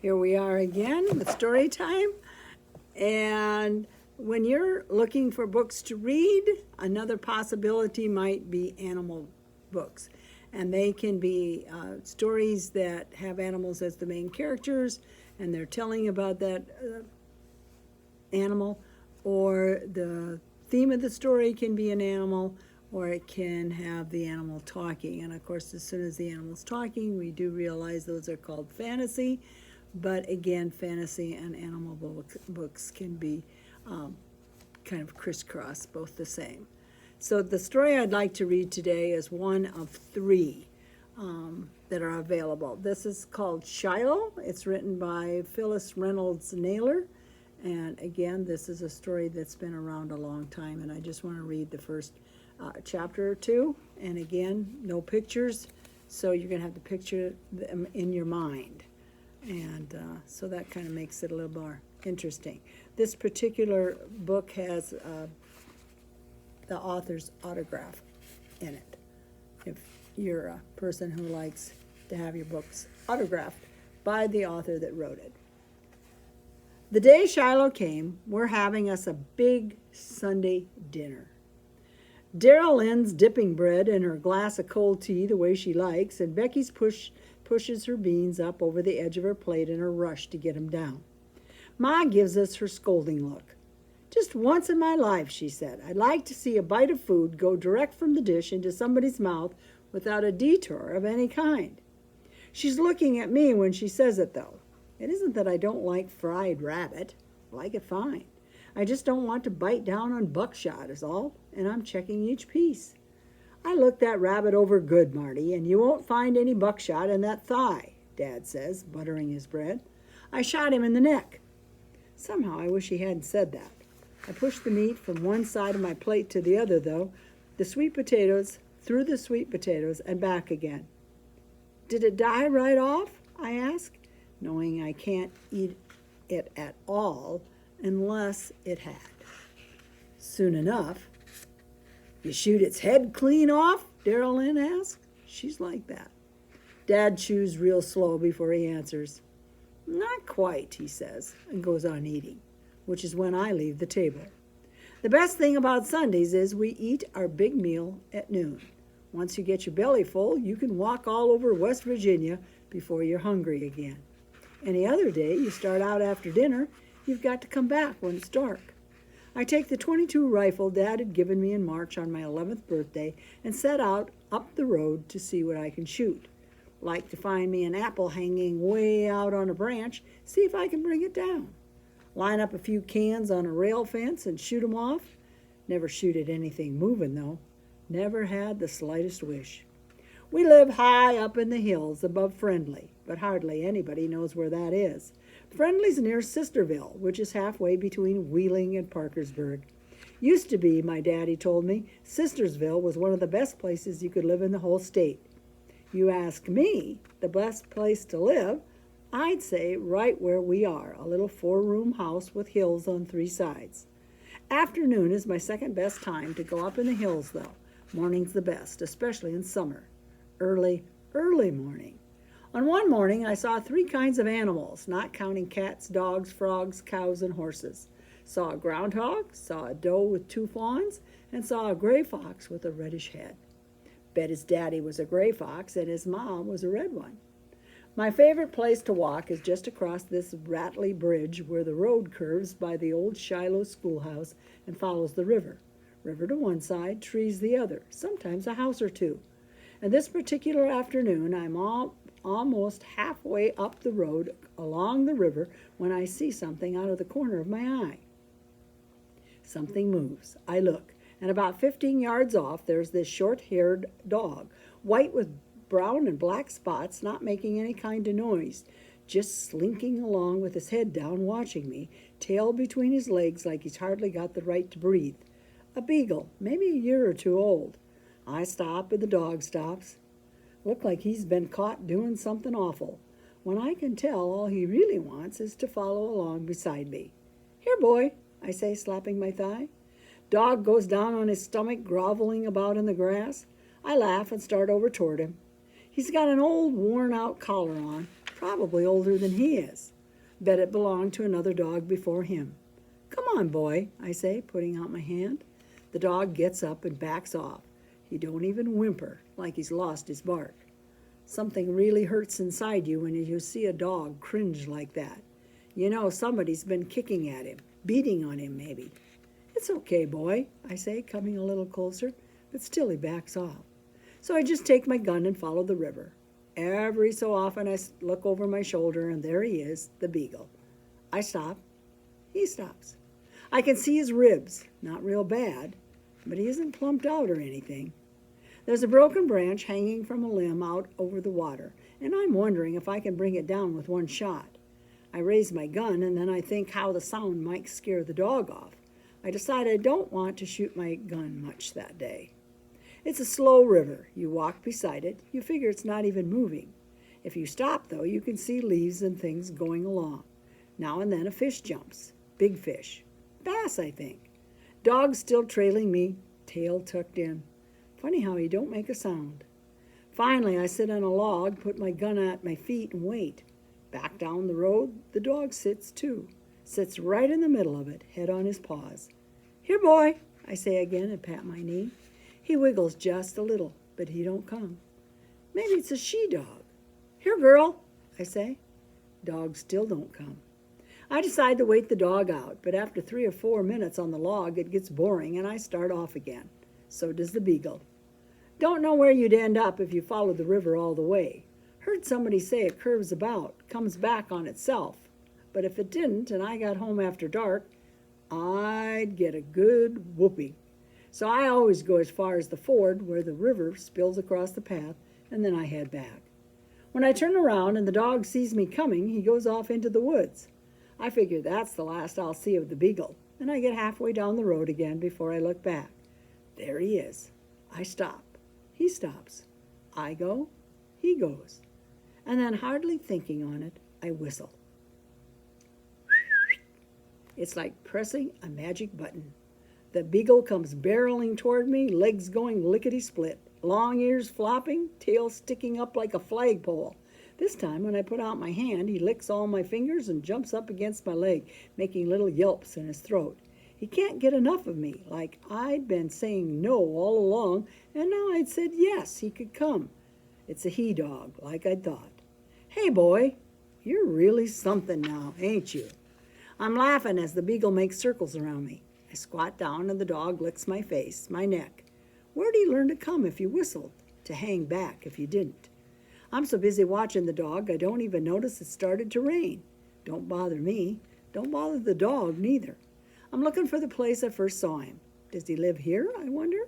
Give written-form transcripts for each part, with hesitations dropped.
Here we are again with story time. And when you're looking for books to read, another possibility might be animal books. And they can be stories that have animals as the main characters, and they're telling about that animal, or the theme of the story can be an animal, or it can have the animal talking. And of course, as soon as the animal's talking, we do realize those are called fantasy. But again, fantasy and animal books can be kind of crisscross, both the same. So the story I'd like to read today is one of three that are available. This is called Shiloh. It's written by Phillis Reynolds Naylor. And again, this is a story that's been around a long time, and I just want to read the first chapter or two. And again, no pictures, so you're going to have to picture them in your mind. And so that kind of makes it a little more interesting. This particular book has the author's autograph in it, if you're a person who likes to have your books autographed by the author that wrote it. The day Shiloh came, we're having us a big Sunday dinner. Darrell Lynn's dipping bread and her glass of cold tea the way she likes, and Becky's pushes her beans up over the edge of her plate in her rush to get them down. Ma gives us her scolding look. Just once in my life, she said, I'd like to see a bite of food go direct from the dish into somebody's mouth without a detour of any kind. She's looking at me when she says it, though. It isn't that I don't like fried rabbit. I like it fine. I just don't want to bite down on buckshot is all, and I'm checking each piece. I looked that rabbit over good, Marty, and you won't find any buckshot in that thigh, Dad says, buttering his bread. I shot him in the neck. Somehow I wish he hadn't said that. I pushed the meat from one side of my plate to the other, though, through the sweet potatoes, and back again. Did it die right off? I asked, knowing I can't eat it at all unless it had. Soon enough. You shoot its head clean off? Darrell Lynn asked. She's like that. Dad chews real slow before he answers. Not quite, he says, and goes on eating, which is when I leave the table. The best thing about Sundays is we eat our big meal at noon. Once you get your belly full, you can walk all over West Virginia before you're hungry again. Any other day, you start out after dinner, you've got to come back when it's dark. I take the .22 rifle Dad had given me in March on my 11th birthday and set out up the road to see what I can shoot. Like to find me an apple hanging way out on a branch, see if I can bring it down. Line up a few cans on a rail fence and shoot 'em off. Never shoot at anything moving, though. Never had the slightest wish. We live high up in the hills above Friendly, but hardly anybody knows where that is. Friendly's near Sisterville, which is halfway between Wheeling and Parkersburg. Used to be, my daddy told me, Sistersville was one of the best places you could live in the whole state. You ask me, the best place to live, I'd say right where we are, a little 4-room house with hills on 3 sides. Afternoon is my second best time to go up in the hills, though. Morning's the best, especially in summer. Early morning. On one morning, I saw 3 kinds of animals, not counting cats, dogs, frogs, cows, and horses. Saw a groundhog, saw a doe with 2 fawns, and saw a gray fox with a reddish head. Bet his daddy was a gray fox and his mom was a red one. My favorite place to walk is just across this rattly bridge where the road curves by the old Shiloh schoolhouse and follows the river. River to one side, trees the other, sometimes a house or two. And this particular afternoon, I'm almost halfway up the road along the river when I see something out of the corner of my eye. Something moves. I look, and about 15 yards off, there's this short-haired dog, white with brown and black spots, not making any kind of noise, just slinking along with his head down, watching me, tail between his legs like he's hardly got the right to breathe. A beagle, maybe a year or 2 old. I stop and the dog stops. Look like he's been caught doing something awful, when I can tell all he really wants is to follow along beside me. Here, boy, I say, slapping my thigh. Dog goes down on his stomach, groveling about in the grass. I laugh and start over toward him. He's got an old, worn-out collar on, probably older than he is. Bet it belonged to another dog before him. Come on, boy, I say, putting out my hand. The dog gets up and backs off. He don't even whimper, like he's lost his bark. Something really hurts inside you when you see a dog cringe like that. You know somebody's been kicking at him, beating on him maybe. It's okay, boy, I say, coming a little closer, but still he backs off. So I just take my gun and follow the river. Every so often I look over my shoulder, and there he is, the beagle. I stop. He stops. I can see his ribs, not real bad, but he isn't plumped out or anything. There's a broken branch hanging from a limb out over the water, and I'm wondering if I can bring it down with one shot. I raise my gun, and then I think how the sound might scare the dog off. I decide I don't want to shoot my gun much that day. It's a slow river. You walk beside it. You figure it's not even moving. If you stop, though, you can see leaves and things going along. Now and then a fish jumps. Big fish. Bass, I think. Dog still trailing me, tail tucked in. Funny how he don't make a sound. Finally, I sit on a log, put my gun at my feet, and wait. Back down the road, the dog sits too. Sits right in the middle of it, head on his paws. Here, boy, I say again and pat my knee. He wiggles just a little, but he don't come. Maybe it's a she-dog. Here, girl, I say. Dog still don't come. I decide to wait the dog out, but after 3 or 4 minutes on the log, it gets boring, and I start off again. So does the beagle. Don't know where you'd end up if you followed the river all the way. Heard somebody say it curves about, comes back on itself. But if it didn't, and I got home after dark, I'd get a good whooping. So I always go as far as the ford where the river spills across the path, and then I head back. When I turn around and the dog sees me coming, he goes off into the woods. I figure that's the last I'll see of the beagle, and I get halfway down the road again before I look back. There he is. I stop. He stops. I go. He goes. And then, hardly thinking on it, I whistle. It's like pressing a magic button. The beagle comes barreling toward me, legs going lickety-split, long ears flopping, tail sticking up like a flagpole. This time, when I put out my hand, he licks all my fingers and jumps up against my leg, making little yelps in his throat. He can't get enough of me, like I'd been saying no all along, and now I'd said yes, he could come. It's a he-dog, like I thought. Hey, boy, you're really something now, ain't you? I'm laughing as the beagle makes circles around me. I squat down and the dog licks my face, my neck. Where'd he learn to come if you whistled? To hang back if you didn't? I'm so busy watching the dog, I don't even notice it started to rain. Don't bother me. Don't bother the dog, neither. I'm looking for the place I first saw him. Does he live here, I wonder?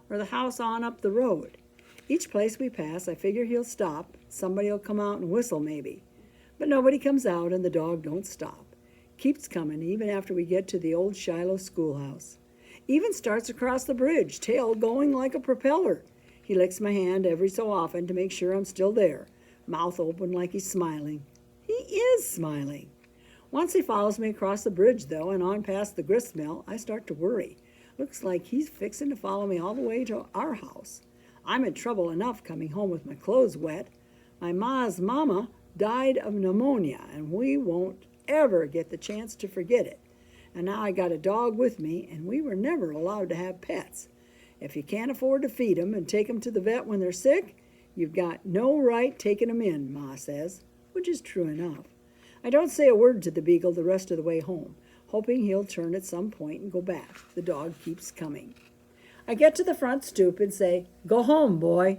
Or the house on up the road? Each place we pass, I figure he'll stop. Somebody'll come out and whistle, maybe. But nobody comes out, and the dog don't stop. Keeps coming, even after we get to the old Shiloh schoolhouse. Even starts across the bridge, tail going like a propeller. He licks my hand every so often to make sure I'm still there, mouth open like he's smiling. He is smiling. Once he follows me across the bridge, though, and on past the grist mill, I start to worry. Looks like he's fixing to follow me all the way to our house. I'm in trouble enough coming home with my clothes wet. My ma's mama died of pneumonia, and we won't ever get the chance to forget it. And now I got a dog with me, and we were never allowed to have pets. If you can't afford to feed them and take them to the vet when they're sick, you've got no right taking them in, Ma says, which is true enough. I don't say a word to the beagle the rest of the way home, hoping he'll turn at some point and go back. The dog keeps coming. I get to the front stoop and say, "Go home, boy."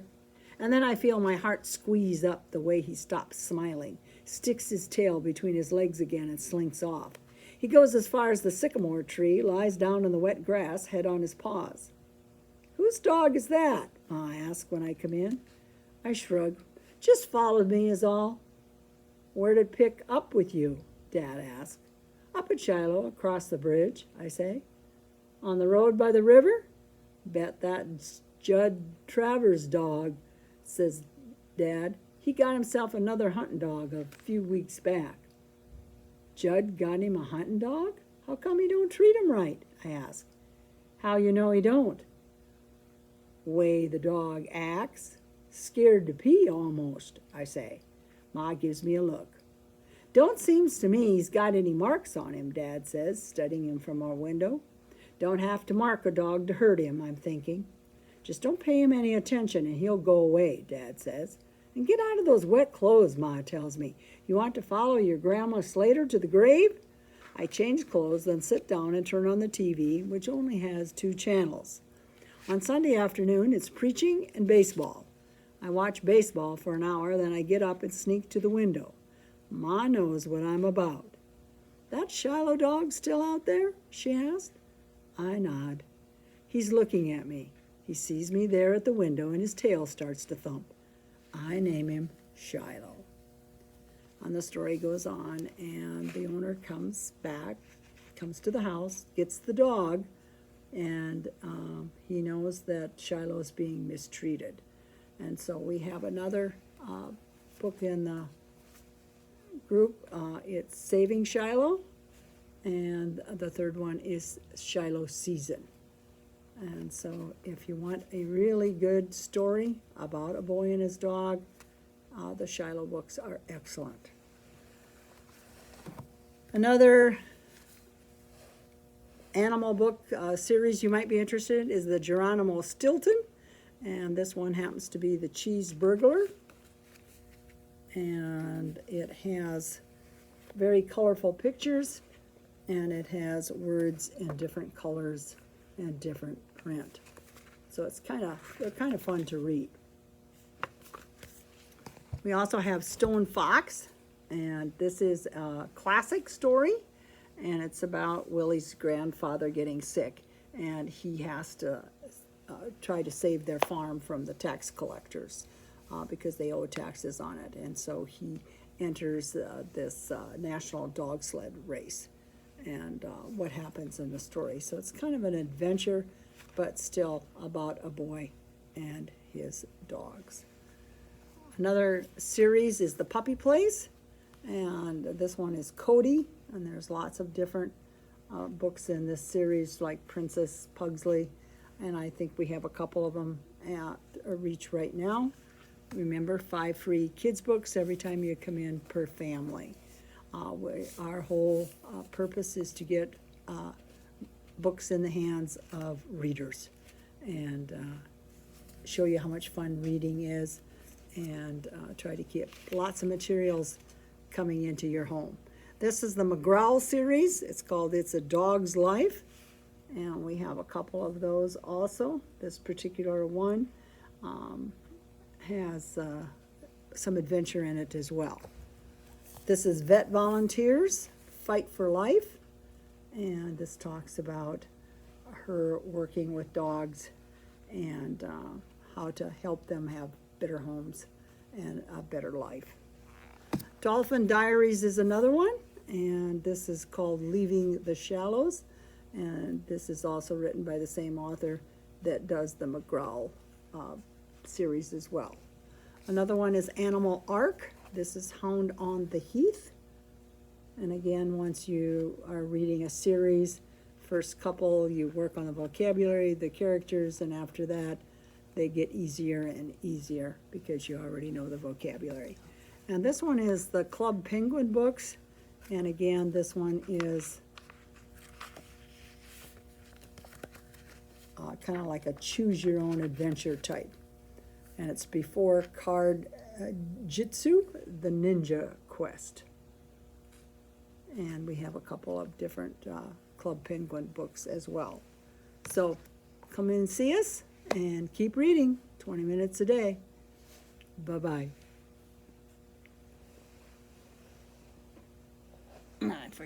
And then I feel my heart squeeze up the way he stops smiling, sticks his tail between his legs again and slinks off. He goes as far as the sycamore tree, lies down in the wet grass, head on his paws. "Whose dog is that?" Ma asks when I come in. I shrug. "Just followed me is all." "Where'd it pick up with you?" Dad asks. "Up at Shiloh, across the bridge," I say. "On the road by the river?" "Bet that's Judd Travers' dog," says Dad. "He got himself another hunting dog a few weeks back." "Judd got him a hunting dog? How come he don't treat him right?" I ask. "How you know he don't?" "Way the dog acts. Scared to pee almost," I say. Ma gives me a look. Don't seems to me he's got any marks on him, Dad says, studying him from our window. Don't have to mark a dog to hurt him, I'm thinking. Just don't pay him any attention and he'll go away, Dad says. And get out of those wet clothes, Ma tells me. You want to follow your Grandma Slater to the grave? I change clothes, then sit down and turn on the TV, which only has 2 channels. On Sunday afternoon, it's preaching and baseball. I watch baseball for an hour, then I get up and sneak to the window. Ma knows what I'm about. That Shiloh dog still out there? She asked. I nod. He's looking at me. He sees me there at the window and his tail starts to thump. I name him Shiloh. And the story goes on, and the owner comes back, comes to the house, gets the dog, and he knows that Shiloh is being mistreated. And so we have another book in the group. It's Saving Shiloh, and the third one is Shiloh Season. And so if you want a really good story about a boy and his dog, the Shiloh books are excellent. Another animal book series you might be interested in is the Geronimo Stilton, and this one happens to be the Cheese Burglar, and it has very colorful pictures, and it has words in different colors and different print. So they're kind of fun to read. We also have Stone Fox, and this is a classic story, and it's about Willie's grandfather getting sick, and he has to try to save their farm from the tax collectors because they owe taxes on it. And so he enters this national dog sled race, and what happens in the story. So it's kind of an adventure, but still about a boy and his dogs. Another series is The Puppy Place, and this one is Cody, and there's lots of different books in this series, like Princess Pugsley, and I think we have a couple of them at reach right now. Remember, 5 free kids books every time you come in per family. Our whole purpose is to get books in the hands of readers and show you how much fun reading is, and try to keep lots of materials coming into your home. This is the McGraw series. It's called It's a Dog's Life, and we have a couple of those also. This particular one has some adventure in it as well. This is Vet Volunteers, Fight for Life, and this talks about her working with dogs and how to help them have better homes and a better life. Dolphin Diaries is another one, and this is called Leaving the Shallows, and this is also written by the same author that does the McGraw series as well. Another one is Animal Ark. This is Hound on the Heath, and again, once you are reading a series, first couple you work on the vocabulary, the characters, and after that they get easier and easier because you already know the vocabulary. And this one is the Club Penguin books, and again, this one is kind of like a choose-your-own-adventure type. And it's before Card Jitsu, the Ninja Quest. And we have a couple of different Club Penguin books as well. So come in and see us, and keep reading, 20 minutes a day. Bye-bye. I forgot.